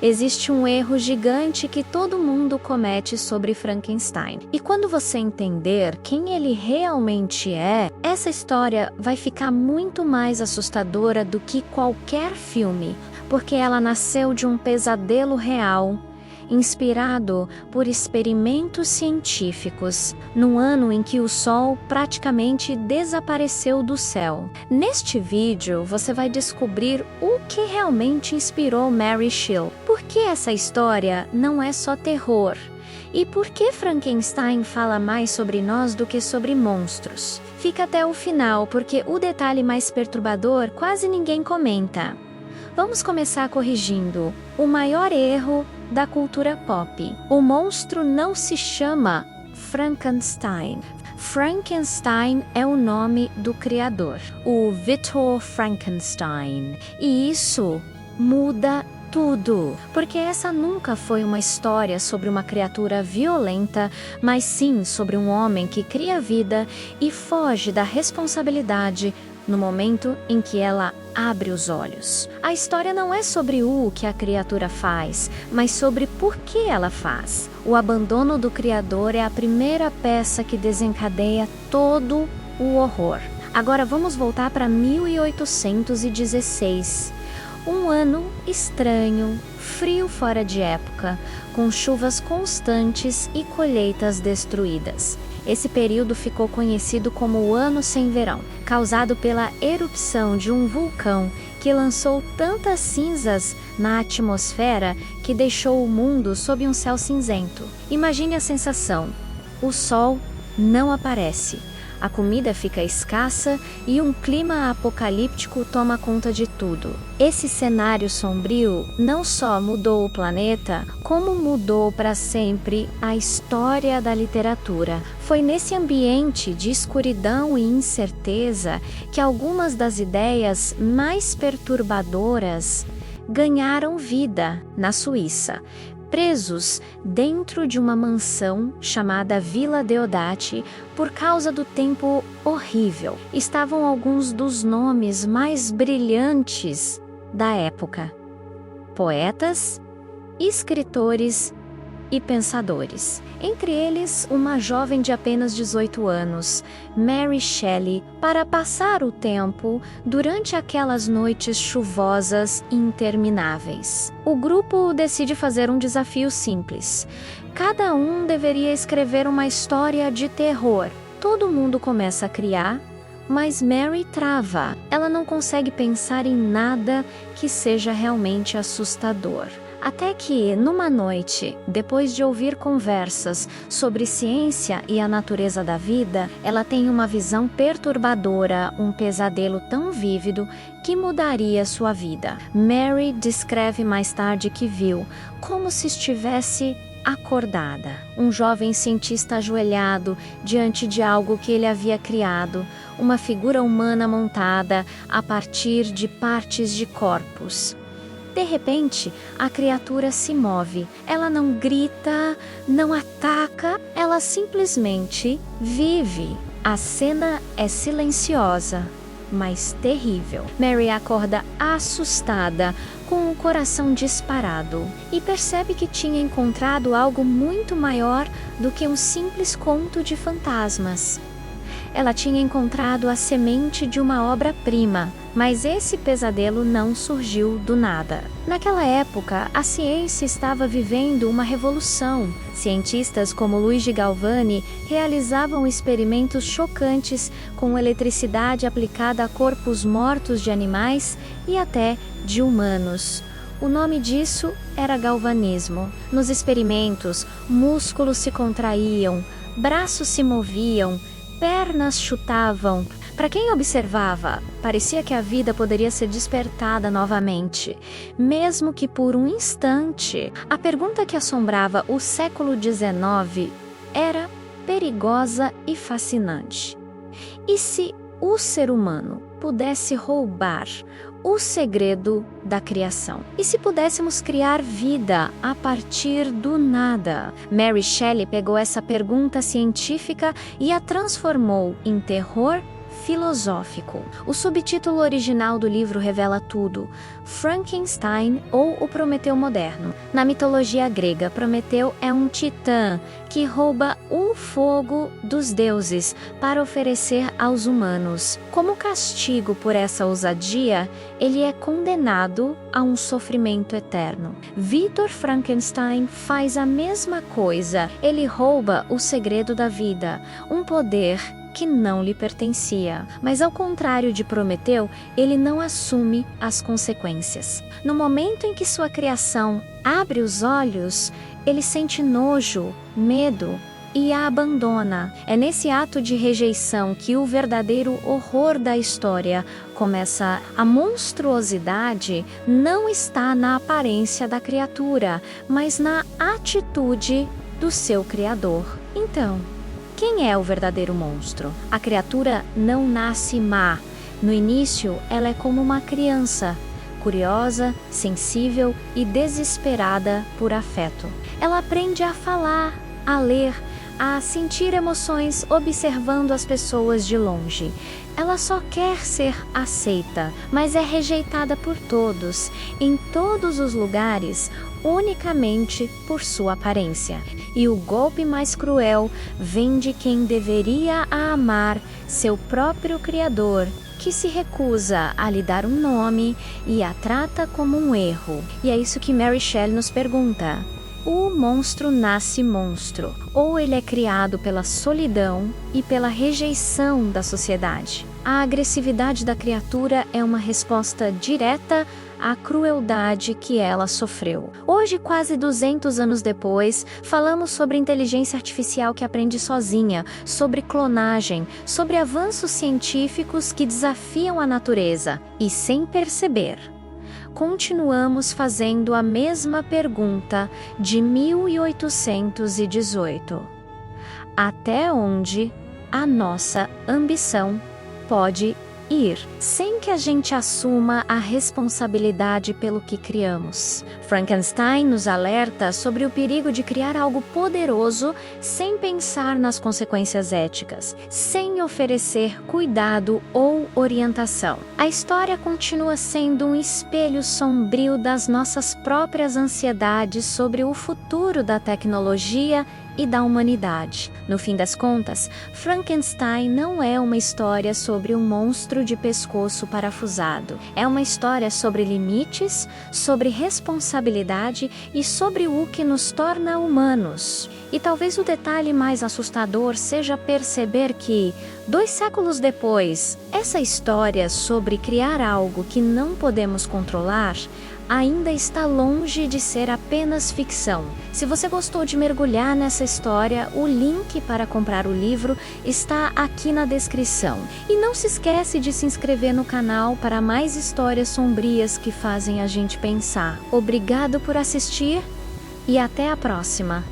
Existe um erro gigante que todo mundo comete sobre Frankenstein. E quando você entender quem ele realmente é, essa história vai ficar muito mais assustadora do que qualquer filme, porque ela nasceu de um pesadelo real, inspirado por experimentos científicos, num ano em que o Sol praticamente desapareceu do céu. Neste vídeo, você vai descobrir o que realmente inspirou Mary Shelley. Por que essa história não é só terror? E por que Frankenstein fala mais sobre nós do que sobre monstros? Fica até o final, porque o detalhe mais perturbador quase ninguém comenta. Vamos começar corrigindo o maior erro da cultura pop. O monstro não se chama Frankenstein. Frankenstein é o nome do criador, o Victor Frankenstein. E isso muda tudo, porque essa nunca foi uma história sobre uma criatura violenta, mas sim sobre um homem que cria vida e foge da responsabilidade no momento em que ela abre os olhos. A história não é sobre o que a criatura faz, mas sobre por que ela faz. O abandono do criador é a primeira peça que desencadeia todo o horror. Agora vamos voltar para 1816. Um ano estranho, frio fora de época, com chuvas constantes e colheitas destruídas. Esse período ficou conhecido como o Ano Sem Verão, causado pela erupção de um vulcão que lançou tantas cinzas na atmosfera que deixou o mundo sob um céu cinzento. Imagine a sensação: o sol não aparece, a comida fica escassa e um clima apocalíptico toma conta de tudo. Esse cenário sombrio não só mudou o planeta, como mudou para sempre a história da literatura. Foi nesse ambiente de escuridão e incerteza que algumas das ideias mais perturbadoras ganharam vida na Suíça. Presos dentro de uma mansão chamada Vila Deodati por causa do tempo horrível, estavam alguns dos nomes mais brilhantes da época: poetas, escritores e pensadores. Entre eles, uma jovem de apenas 18 anos, Mary Shelley, para passar o tempo durante aquelas noites chuvosas e intermináveis. O grupo decide fazer um desafio simples. Cada um deveria escrever uma história de terror. Todo mundo começa a criar, mas Mary trava. Ela não consegue pensar em nada que seja realmente assustador. Até que, numa noite, depois de ouvir conversas sobre ciência e a natureza da vida, ela tem uma visão perturbadora, um pesadelo tão vívido que mudaria sua vida. Mary descreve mais tarde que viu, como se estivesse acordada, um jovem cientista ajoelhado diante de algo que ele havia criado, uma figura humana montada a partir de partes de corpos. De repente, a criatura se move. Ela não grita, não ataca, ela simplesmente vive. A cena é silenciosa, mas terrível. Mary acorda assustada, com o coração disparado, e percebe que tinha encontrado algo muito maior do que um simples conto de fantasmas. Ela tinha encontrado a semente de uma obra-prima, mas esse pesadelo não surgiu do nada. Naquela época, a ciência estava vivendo uma revolução. Cientistas como Luigi Galvani realizavam experimentos chocantes com eletricidade aplicada a corpos mortos de animais e até de humanos. O nome disso era galvanismo. Nos experimentos, músculos se contraíam, braços se moviam, pernas chutavam. Para quem observava, parecia que a vida poderia ser despertada novamente, mesmo que por um instante. A pergunta que assombrava o século XIX era perigosa e fascinante. E se o ser humano pudesse roubar o segredo da criação? E se pudéssemos criar vida a partir do nada? Mary Shelley pegou essa pergunta científica e a transformou em terror filosófico. O subtítulo original do livro revela tudo: Frankenstein ou o Prometeu moderno. Na mitologia grega, Prometeu é um titã que rouba o fogo dos deuses para oferecer aos humanos. Como castigo por essa ousadia, ele é condenado a um sofrimento eterno. Victor Frankenstein faz a mesma coisa. Ele rouba o segredo da vida, um poder que não lhe pertencia. Mas ao contrário de Prometeu, ele não assume as consequências. No momento em que sua criação abre os olhos, ele sente nojo, medo e a abandona. É nesse ato de rejeição que o verdadeiro horror da história começa. A monstruosidade não está na aparência da criatura, mas na atitude do seu criador. Então, quem é o verdadeiro monstro? A criatura não nasce má. No início, ela é como uma criança, curiosa, sensível e desesperada por afeto. Ela aprende a falar, a ler, a sentir emoções observando as pessoas de longe. Ela só quer ser aceita, mas é rejeitada por todos, em todos os lugares, unicamente por sua aparência. E o golpe mais cruel vem de quem deveria a amar, seu próprio Criador, que se recusa a lhe dar um nome e a trata como um erro. E é isso que Mary Shelley nos pergunta. O monstro nasce monstro, ou ele é criado pela solidão e pela rejeição da sociedade? A agressividade da criatura é uma resposta direta à crueldade que ela sofreu. Hoje, quase 200 anos depois, falamos sobre inteligência artificial que aprende sozinha, sobre clonagem, sobre avanços científicos que desafiam a natureza e, sem perceber, continuamos fazendo a mesma pergunta de 1818. Até onde a nossa ambição pode ir, sem que a gente assuma a responsabilidade pelo que criamos? Frankenstein nos alerta sobre o perigo de criar algo poderoso sem pensar nas consequências éticas, sem oferecer cuidado ou orientação. A história continua sendo um espelho sombrio das nossas próprias ansiedades sobre o futuro da tecnologia e da humanidade. No fim das contas, Frankenstein não é uma história sobre um monstro de pescoço parafusado. É uma história sobre limites, sobre responsabilidade e sobre o que nos torna humanos. E talvez o detalhe mais assustador seja perceber que, 2 séculos depois, essa história sobre criar algo que não podemos controlar ainda está longe de ser apenas ficção. Se você gostou de mergulhar nessa história, o link para comprar o livro está aqui na descrição. E não se esquece de se inscrever no canal para mais histórias sombrias que fazem a gente pensar. Obrigado por assistir e até a próxima!